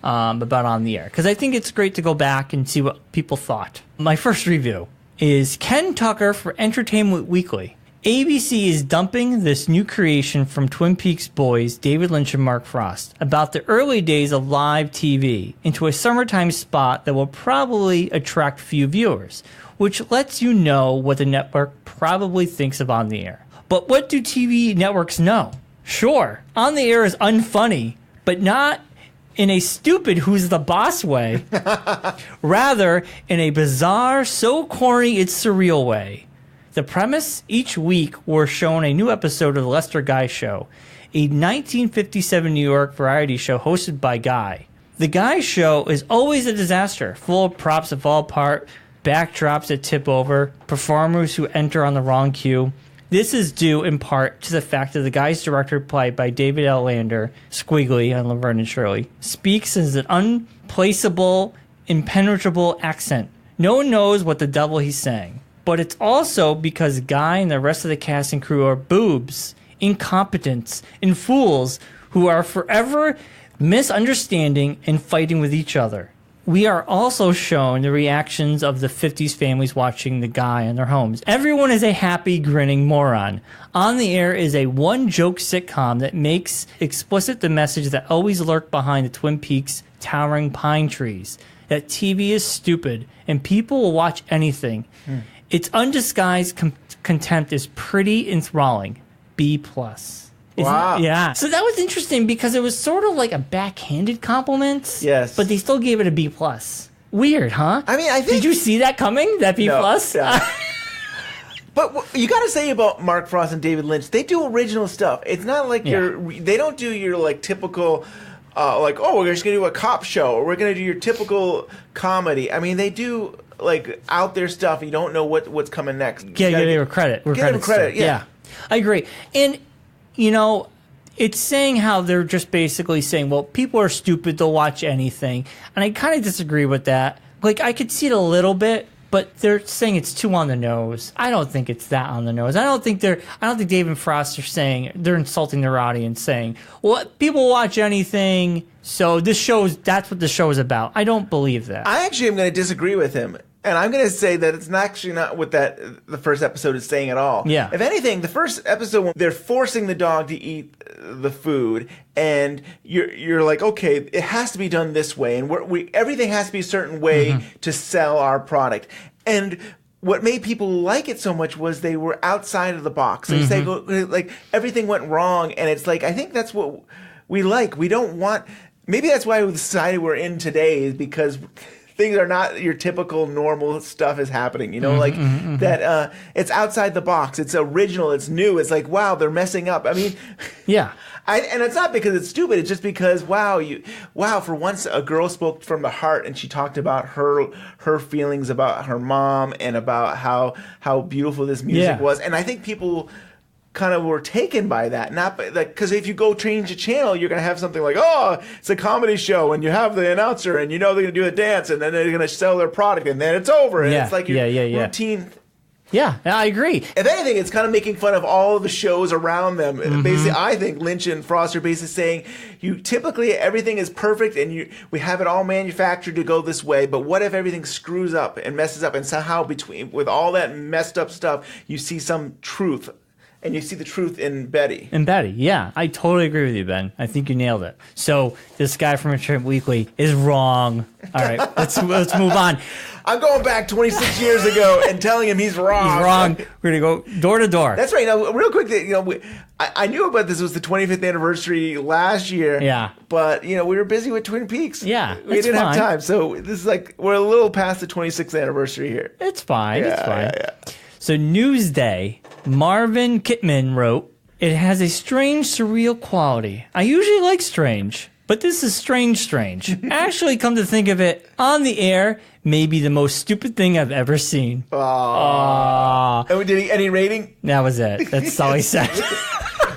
Speaker 3: About On the Air, because I think it's great to go back and see what people thought. My first review is Ken Tucker for Entertainment Weekly. ABC is dumping this new creation from Twin Peaks boys David Lynch and Mark Frost about the early days of live TV into a summertime spot that will probably attract few viewers, which lets you know what the network probably thinks of On the Air. But what do TV networks know? Sure, On the Air is unfunny, but not in a stupid who's the boss way. Rather, in a bizarre, so corny it's surreal way. The premise, each week we're shown a new episode of The Lester Guy Show, a 1957 New York variety show hosted by Guy. The Guy Show is always a disaster, full of props that fall apart, backdrops that tip over, performers who enter on the wrong cue. This is due in part to the fact that the Guy's director, played by David L. Lander, Squiggly on Laverne and Shirley, speaks as an unplaceable, impenetrable accent, No one knows what the devil he's saying. But it's also because Guy and the rest of the cast and crew are boobs, incompetents, and fools who are forever misunderstanding and fighting with each other. We are also shown the reactions of the 50s families watching the Guy in their homes. Everyone is a happy, grinning moron. On the Air is a one-joke sitcom that makes explicit the message that always lurked behind the Twin Peaks towering pine trees, that TV is stupid and people will watch anything. Its undisguised contempt is pretty enthralling. B+.
Speaker 2: Wow.
Speaker 3: Yeah. So that was interesting because it was sort of like a backhanded compliment.
Speaker 2: Yes.
Speaker 3: But they still gave it a B+. Weird, huh?
Speaker 2: I mean, I think...
Speaker 3: Did you see that coming? That B+?
Speaker 2: No, yeah. But you got to say about Mark Frost and David Lynch, they do original stuff. It's not like they don't do your like typical, like, oh, we're just going to do a cop show or we're going to do your typical comedy. I mean, they do like out there stuff. You don't know what's coming next.
Speaker 3: Yeah, give them credit.
Speaker 2: Give them credit, yeah.
Speaker 3: I agree. And, you know, it's saying how they're just basically saying, well, people are stupid, they'll watch anything. And I kind of disagree with that. Like, I could see it a little bit, but they're saying it's too on the nose. I don't think it's that on the nose. I don't think Dave and Frost are saying, they're insulting their audience saying, well, people watch anything, so that's what the show is about. I don't believe that.
Speaker 2: I actually am going to disagree with him. And I'm going to say that it's actually not what the first episode is saying at all.
Speaker 3: Yeah.
Speaker 2: If anything, the first episode, they're forcing the dog to eat the food, and you're like, okay, it has to be done this way, and everything has to be a certain way to sell our product. And what made people like it so much was they were outside of the box. They say, like, everything went wrong, and it's like, I think that's what we like. We don't want... Maybe that's why the society we're in today is because... things are not your typical normal stuff is happening, you know, that it's outside the box. It's original. It's new. It's like, wow, they're messing up. I mean,
Speaker 3: yeah.
Speaker 2: And it's not because it's stupid. It's just because, wow, for once a girl spoke from the heart and she talked about her feelings about her mom and about how beautiful this music was. And I think people kind of were taken by that, not because if you go change a channel, you're going to have something like, oh, it's a comedy show, and you have the announcer, and you know they're going to do a dance, and then they're going to sell their product, and then it's over, and it's like your routine.
Speaker 3: Yeah, I agree.
Speaker 2: If anything, it's kind of making fun of all of the shows around them. Basically, I think Lynch and Frost are basically saying, typically everything is perfect, and we have it all manufactured to go this way, but what if everything screws up and messes up, and somehow with all that messed up stuff, you see some truth. And you see the truth in Betty.
Speaker 3: In Betty, yeah. I totally agree with you, Ben. I think you nailed it. So this guy from Entertainment Weekly is wrong. All right, let's move on.
Speaker 2: I'm going back 26 years ago and telling him he's wrong.
Speaker 3: He's wrong. We're going to go door to door.
Speaker 2: That's right. Now, real quick, I knew about this. It was the 25th anniversary last year.
Speaker 3: Yeah.
Speaker 2: But, we were busy with Twin Peaks.
Speaker 3: Yeah,
Speaker 2: we didn't have time. So this is like, we're a little past the 26th anniversary here.
Speaker 3: It's fine.
Speaker 2: Yeah,
Speaker 3: it's fine.
Speaker 2: Yeah.
Speaker 3: So Newsday, Marvin Kitman wrote, it has a strange, surreal quality. I usually like strange, but this is strange. Actually, come to think of it, On the Air may be the most stupid thing I've ever seen.
Speaker 2: Aww. And did he any rating?
Speaker 3: That was it. That's all he said.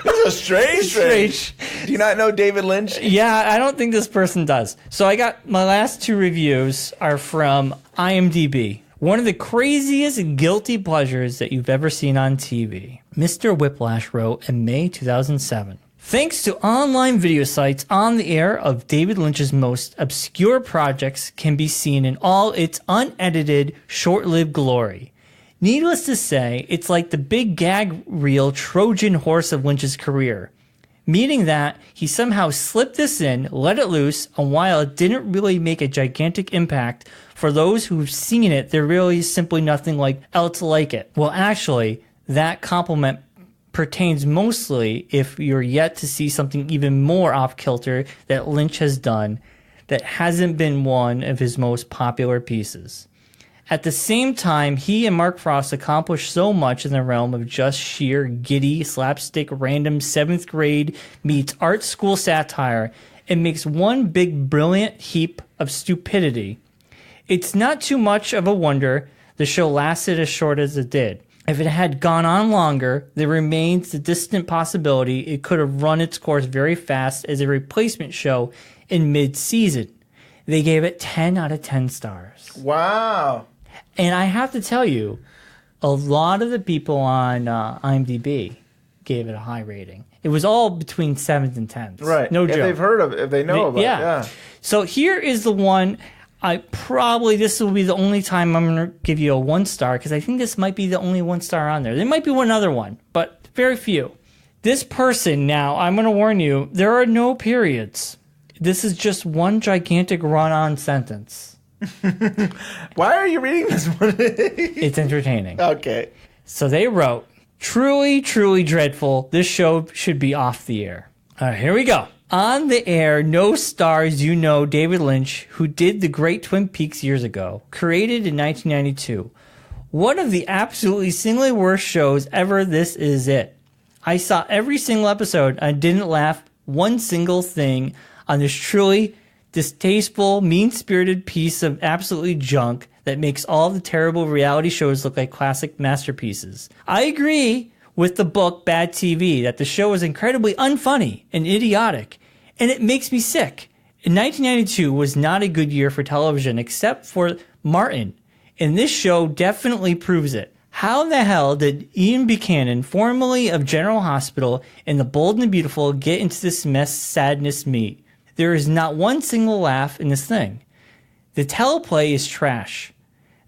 Speaker 2: This is strange. Do you not know David Lynch?
Speaker 3: Yeah, I don't think this person does. So I got my last two reviews are from IMDb. One of the craziest guilty pleasures that you've ever seen on TV. Mr. Whiplash wrote in May 2007. Thanks to online video sites, On the Air of David Lynch's most obscure projects can be seen in all its unedited, short-lived glory. Needless to say, it's like the big gag reel Trojan horse of Lynch's career. Meaning that he somehow slipped this in, let it loose, and while it didn't really make a gigantic impact, for those who've seen it, there really is simply nothing else like it. Well, actually, that compliment pertains mostly if you're yet to see something even more off-kilter that Lynch has done that hasn't been one of his most popular pieces. At the same time, he and Mark Frost accomplished so much in the realm of just sheer giddy, slapstick, random 7th grade meets art school satire, it makes one big brilliant heap of stupidity. It's not too much of a wonder the show lasted as short as it did. If it had gone on longer, there remains the distant possibility it could have run its course very fast as a replacement show in mid-season. They gave it 10 out of 10 stars.
Speaker 2: Wow.
Speaker 3: And I have to tell you, a lot of the people on IMDb gave it a high rating. It was all between 7s and 10s.
Speaker 2: Right.
Speaker 3: No
Speaker 2: if
Speaker 3: joke.
Speaker 2: they've heard of it, if they know about it. Yeah.
Speaker 3: So here is the one. This will be the only time I'm going to give you a 1 star, because I think this might be the only 1 star on there. There might be one other one, but very few. This person, now, I'm going to warn you, there are no periods. This is just one gigantic run-on sentence.
Speaker 2: Why are you reading this one?
Speaker 3: It's entertaining.
Speaker 2: Okay.
Speaker 3: So they wrote, truly, truly dreadful. This show should be off the air. All right, here we go. On the air, no stars David Lynch, who did the great Twin Peaks years ago, created in 1992. One of the absolutely singly worst shows ever. This is it. I saw every single episode and didn't laugh one single thing on this truly distasteful, mean-spirited piece of absolutely junk that makes all the terrible reality shows look like classic masterpieces. I agree with the book Bad TV that the show is incredibly unfunny and idiotic, and it makes me sick. And 1992 was not a good year for television except for Martin, and this show definitely proves it. How the hell did Ian Buchanan, formerly of General Hospital and The Bold and the Beautiful, get into this mess sadness meet? There is not one single laugh in this thing. The teleplay is trash.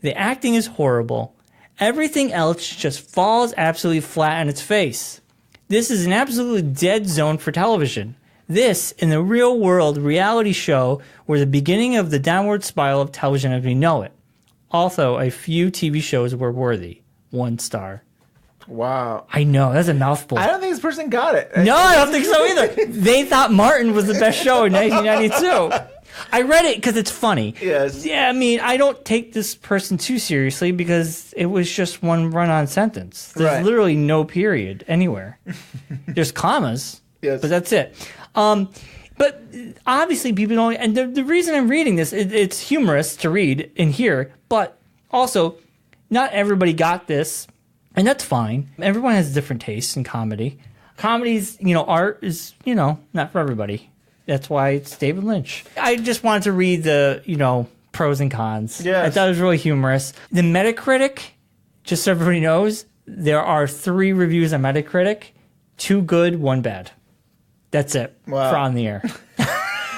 Speaker 3: The acting is horrible. Everything else just falls absolutely flat on its face. This is an absolutely dead zone for television. This, in the real world reality show, were the beginning of the downward spiral of television as we know it. Also, a few TV shows were worthy. 1 star.
Speaker 2: Wow.
Speaker 3: I know, that's a mouthful.
Speaker 2: I don't think this person got it.
Speaker 3: No, I don't think so either. They thought Martin was the best show in 1992. I read it because it's funny.
Speaker 2: Yes.
Speaker 3: Yeah, I mean, I don't take this person too seriously because it was just one run-on sentence. There's literally no period anywhere. There's commas, but that's it. But obviously people don't, and the reason I'm reading this, it's humorous to read and hear, but also not everybody got this, and that's fine. Everyone has different tastes in comedy. Comedy's, art is, not for everybody. That's why it's David Lynch. I just wanted to read the, pros and cons.
Speaker 2: Yes.
Speaker 3: I thought it was really humorous. The Metacritic, just so everybody knows, there are 3 reviews on Metacritic, 2 good, 1 bad. That's it for On the Air.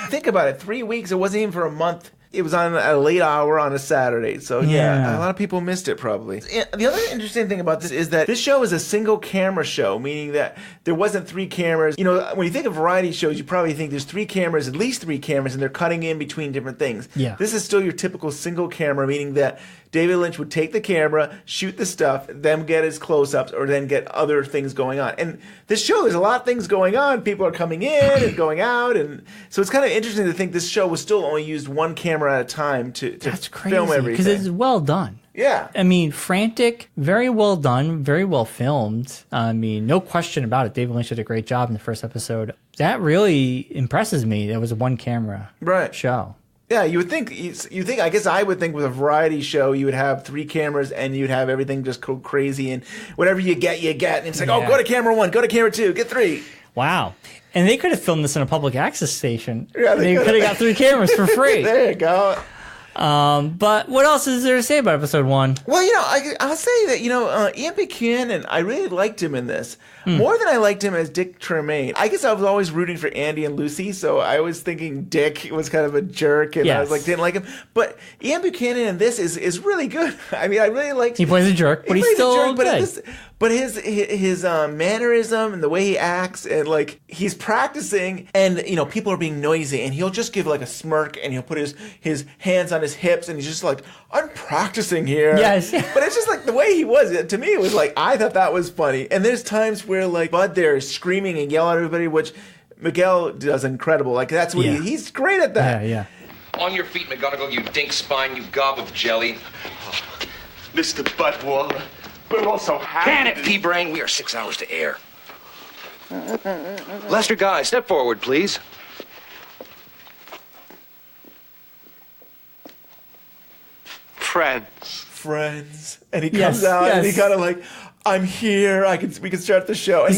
Speaker 2: Think about it. 3 weeks. It wasn't even for a month. It was on a late hour on a Saturday. So, yeah, a lot of people missed it probably. The other interesting thing about this is that this show is a single camera show, meaning that there wasn't 3 cameras. When you think of variety shows, you probably think there's 3 cameras, at least 3 cameras, and they're cutting in between different things.
Speaker 3: Yeah.
Speaker 2: This is still your typical single camera, meaning that David Lynch would take the camera, shoot the stuff, then get his close-ups, or then get other things going on. And this show, there's a lot of things going on. People are coming in and going out. And so it's kind of interesting to think this show was still only used 1 camera at a time to film everything.
Speaker 3: Because it's well done.
Speaker 2: Yeah.
Speaker 3: I mean, frantic, very well done, very well filmed. I mean, no question about it. David Lynch did a great job in the first episode. That really impresses me. It was a 1 camera show.
Speaker 2: Yeah, you would think. I guess I would think with a variety show, you would have 3 cameras and you'd have everything just go crazy and whatever you get, you get. And it's like, oh, go to camera 1, go to camera 2, get 3.
Speaker 3: Wow. And they could have filmed this in a public access station.
Speaker 2: Yeah,
Speaker 3: they could have got 3 cameras for free.
Speaker 2: There you go.
Speaker 3: But what else is there to say about episode 1?
Speaker 2: Well, I'll say that, Ian Buchanan, I really liked him in this. More than I liked him as Dick Tremaine. I guess I was always rooting for Andy and Lucy, so I was thinking Dick was kind of a jerk, and I was like, didn't like him. But Ian Buchanan in this is really good. I mean, I really liked.
Speaker 3: He plays a jerk, but he's still good.
Speaker 2: But his mannerism and the way he acts, and like he's practicing, and people are being noisy, and he'll just give like a smirk, and he'll put his hands on his hips, and he's just like, I'm practicing here.
Speaker 3: Yes.
Speaker 2: But it's just like the way he was. To me, it was like, I thought that was funny. And there's times where like Bud there is screaming and yelling at everybody, which Miguel does incredible. Like that's what he's great at that.
Speaker 3: Yeah.
Speaker 17: On your feet, McGonagall, you dink spine, you gob of jelly.
Speaker 10: Mr. Budwaller, we're all so happy.
Speaker 17: Can it, P-Brain? We are 6 hours to air. Lester Guy, step forward, please.
Speaker 2: Friends. And he comes out and he kind of like, I'm here. We can start the show. And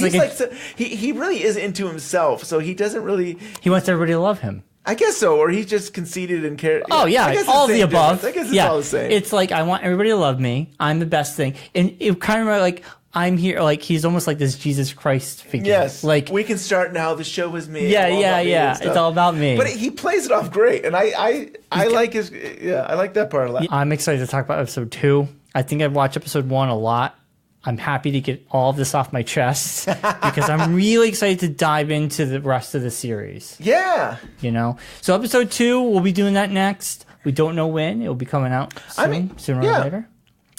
Speaker 2: he really is into himself. So he doesn't really.
Speaker 3: He wants everybody to love him.
Speaker 2: I guess so, or he's just conceited and cared.
Speaker 3: Oh yeah, all the above.
Speaker 2: I guess it's all the same.
Speaker 3: It's like I want everybody to love me. I'm the best thing, and it kind of like I'm here. Like he's almost like this Jesus Christ figure.
Speaker 2: Yes,
Speaker 3: like
Speaker 2: we can start now. The show is me.
Speaker 3: Yeah. It's all about me.
Speaker 2: But he plays it off great, and I like his. Yeah, I like that part a lot.
Speaker 3: I'm excited to talk about episode 2. I think I've watched episode 1 a lot. I'm happy to get all of this off my chest because I'm really excited to dive into the rest of the series.
Speaker 2: Yeah.
Speaker 3: You know? So episode 2, we'll be doing that next. We don't know when. It'll be coming out soon, sooner or later.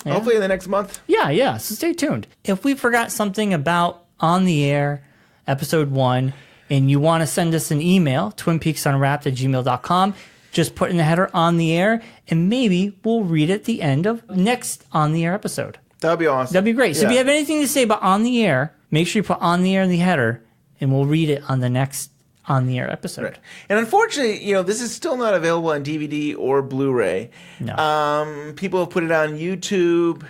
Speaker 3: Yeah.
Speaker 2: Hopefully in the next month.
Speaker 3: Yeah. So stay tuned. If we forgot something about On the Air, episode 1, and you want to send us an email, twinpeaksunwrapped@gmail.com, just put in the header On the Air, and maybe we'll read it at the end of next On the Air episode.
Speaker 2: That'd be awesome.
Speaker 3: That'd be great. So if you have anything to say about On the Air, make sure you put On the Air in the header, and we'll read it on the next On the Air episode.
Speaker 2: Right. And unfortunately, this is still not available on DVD or Blu-ray.
Speaker 3: No.
Speaker 2: People have put it on YouTube,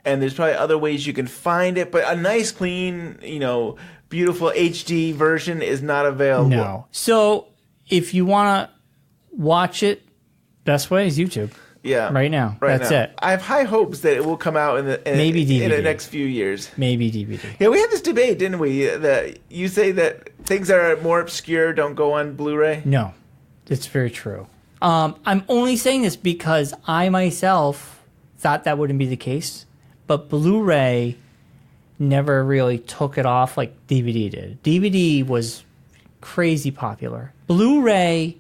Speaker 2: and there's probably other ways you can find it, but a nice, clean, beautiful HD version is not available.
Speaker 3: No. So if you want to watch it, best way is YouTube.
Speaker 2: Yeah.
Speaker 3: Right now. That's it.
Speaker 2: I have high hopes that it will come out in the next few years.
Speaker 3: Maybe DVD.
Speaker 2: Yeah, we had this debate, didn't we? That you say that things that are more obscure don't go on Blu-ray?
Speaker 3: No. It's very true. I'm only saying this because I myself thought that wouldn't be the case, but Blu-ray never really took it off like DVD did. DVD was crazy popular. Blu-ray,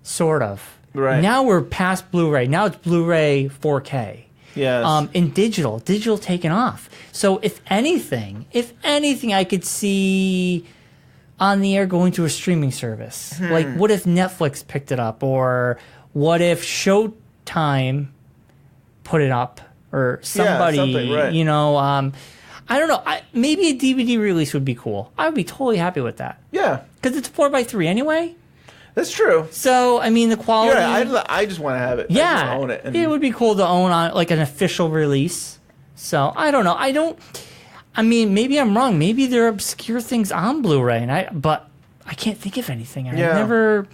Speaker 3: sort of.
Speaker 2: Right.
Speaker 3: Now we're past Blu-ray. Now it's Blu-ray 4K.
Speaker 2: Yes.
Speaker 3: And digital taken off. So if anything, I could see On the Air going to a streaming service. Like, what if Netflix picked it up, or what if Showtime put it up, or somebody?
Speaker 2: Yeah, something, right.
Speaker 3: I don't know. Maybe a DVD release would be cool. I would be totally happy with that.
Speaker 2: Yeah,
Speaker 3: because it's 4:3 anyway.
Speaker 2: That's true.
Speaker 3: So, I mean, the quality...
Speaker 2: Yeah, I just want to have it.
Speaker 3: Yeah.
Speaker 2: I just want to own it.
Speaker 3: It would be cool to own on like an official release. So, I don't know. I mean, maybe I'm wrong. Maybe there are obscure things on Blu-ray, but I can't think of anything. I've never...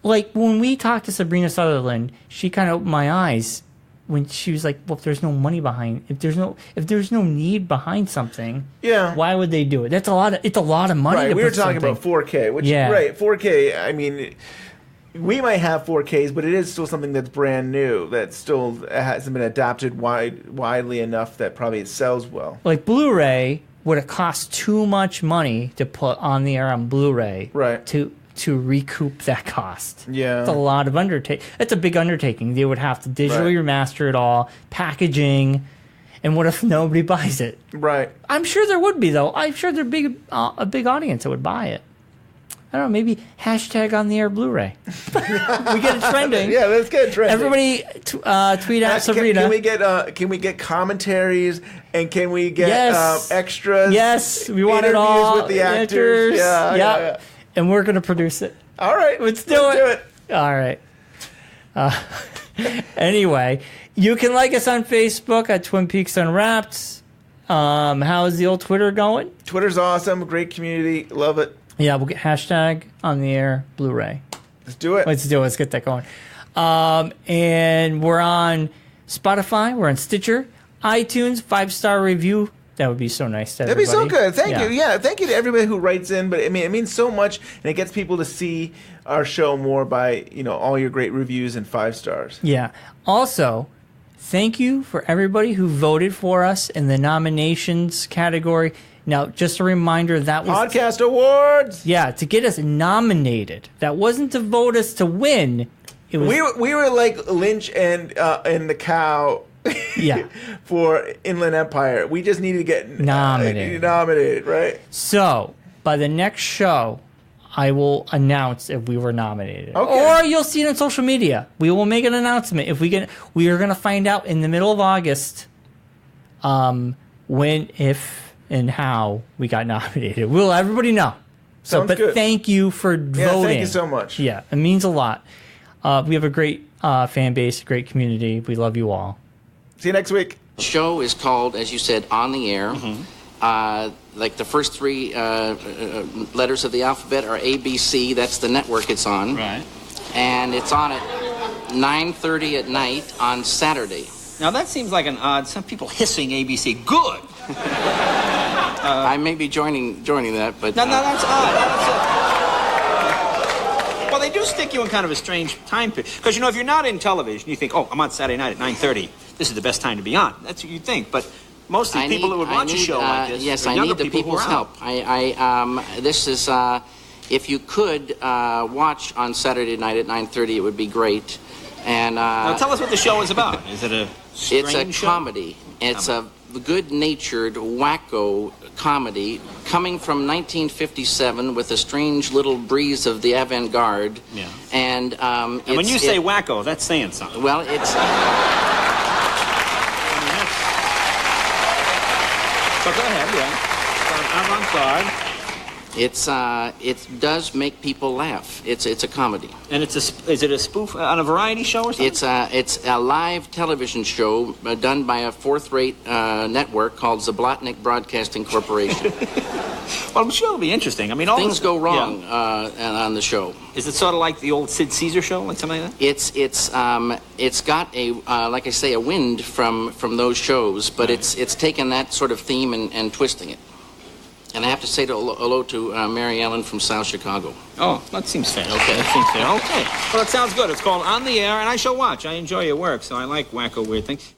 Speaker 3: Like, when we talked to Sabrina Sutherland, she kind of opened my eyes when she was like, well, if there's no money behind... If there's no need behind something...
Speaker 2: Yeah.
Speaker 3: Why would they do it? It's a lot of money.
Speaker 2: Right,
Speaker 3: to
Speaker 2: we were
Speaker 3: put
Speaker 2: talking
Speaker 3: something.
Speaker 2: about 4K, which right, 4K. I mean, we might have 4Ks, but it is still something that's brand new that still hasn't been adopted widely enough that probably it sells well.
Speaker 3: Like Blu-ray would have cost too much money to put On the Air on Blu-ray,
Speaker 2: right?
Speaker 3: To recoup that cost.
Speaker 2: Yeah,
Speaker 3: it's a lot of It's a big undertaking. They would have to digitally remaster it all, packaging. And what if nobody buys it?
Speaker 2: Right.
Speaker 3: I'm sure there would be, though. I'm sure there's a big audience that would buy it. I don't know, maybe hashtag On the Air Blu-ray. We get it trending.
Speaker 2: Yeah, let's get it trending.
Speaker 3: Everybody tweet at Sabrina.
Speaker 2: Can we get commentaries, and can we get extras?
Speaker 3: Yes, we want it all.
Speaker 2: With the actors. Yeah.
Speaker 3: And we're going to produce it.
Speaker 2: All right.
Speaker 3: Let's do it. All right. Anyway, you can like us on Facebook at Twin Peaks Unwrapped. How's the old Twitter going?
Speaker 2: Twitter's awesome. Great community. Love it.
Speaker 3: Yeah, we'll get hashtag On the Air Blu-ray.
Speaker 2: Let's do it.
Speaker 3: Let's get that going. And we're on Spotify. We're on Stitcher, iTunes, 5-star review. That would be so nice to everybody.
Speaker 2: That'd be so good. Thank you. Yeah, thank you to everybody who writes in. But I mean, it means so much, and it gets people to see our show more by all your great reviews and 5 stars.
Speaker 3: Yeah. Also, thank you for everybody who voted for us in the nominations category. Now, just a reminder, that was...
Speaker 2: Podcast Awards!
Speaker 3: Yeah, to get us nominated. That wasn't to vote us to win. It was...
Speaker 2: We were like Lynch and the cow...
Speaker 3: Yeah.
Speaker 2: For Inland Empire. We just need to get nominated, right?
Speaker 3: So, by the next show, I will announce if we were nominated.
Speaker 2: Okay.
Speaker 3: Or you'll see it on social media. We will make an announcement. We are going to find out in the middle of August when, if, and how we got nominated. We'll let everybody know.
Speaker 2: Sounds good.
Speaker 3: Thank you for voting.
Speaker 2: Thank you so much.
Speaker 3: Yeah, it means a lot. We have a great fan base, a great community. We love you all.
Speaker 2: See you next week.
Speaker 18: The show is called, as you said, On the Air.
Speaker 2: Mm-hmm.
Speaker 18: like the first three letters of the alphabet are ABC. That's the network it's on.
Speaker 19: Right.
Speaker 18: And it's on at 9:30 at night on Saturday.
Speaker 19: Now that seems like an odd. Some people hissing ABC. Good.
Speaker 18: I may be joining that, but
Speaker 19: no, that's odd. Well, they do stick you in kind of a strange time period. Because, you know, if you're not in television, you think, oh, I'm on Saturday night at 9:30. This is the best time to be on. That's what you think. But most of the people who would watch a show like this
Speaker 18: yes,
Speaker 19: are
Speaker 18: I
Speaker 19: younger
Speaker 18: need the people
Speaker 19: people's
Speaker 18: who are out. This is, if you could watch on Saturday night at 9:30, it would be great. And
Speaker 19: now tell us what the show is about. Is it a strange
Speaker 18: It's a
Speaker 19: show?
Speaker 18: comedy. It's a good-natured, wacko comedy coming from 1957 with a strange little breeze of the avant-garde.
Speaker 19: Yeah.
Speaker 18: And
Speaker 19: when you say wacko, that's saying something.
Speaker 18: Well, it's...
Speaker 19: So go ahead, yeah. Avant-garde.
Speaker 18: It does make people laugh. It's a comedy.
Speaker 19: And is it a spoof on a variety show or something?
Speaker 18: It's a live television show done by a fourth-rate network called Zablotnik Broadcasting Corporation.
Speaker 19: Well, I'm sure it'll be interesting. I mean,
Speaker 18: things go wrong on the show.
Speaker 19: Is it sort of like the old Sid Caesar show, like something like that?
Speaker 18: It's got a like I say, a wind from those shows, but it's taken that sort of theme and twisting it. And I have to say hello to Mary Ellen from South Chicago.
Speaker 19: Oh, that seems fair. Okay, that seems fair. Okay. Well, it sounds good. It's called On the Air, and I shall watch. I enjoy your work, so I like wacko weird things.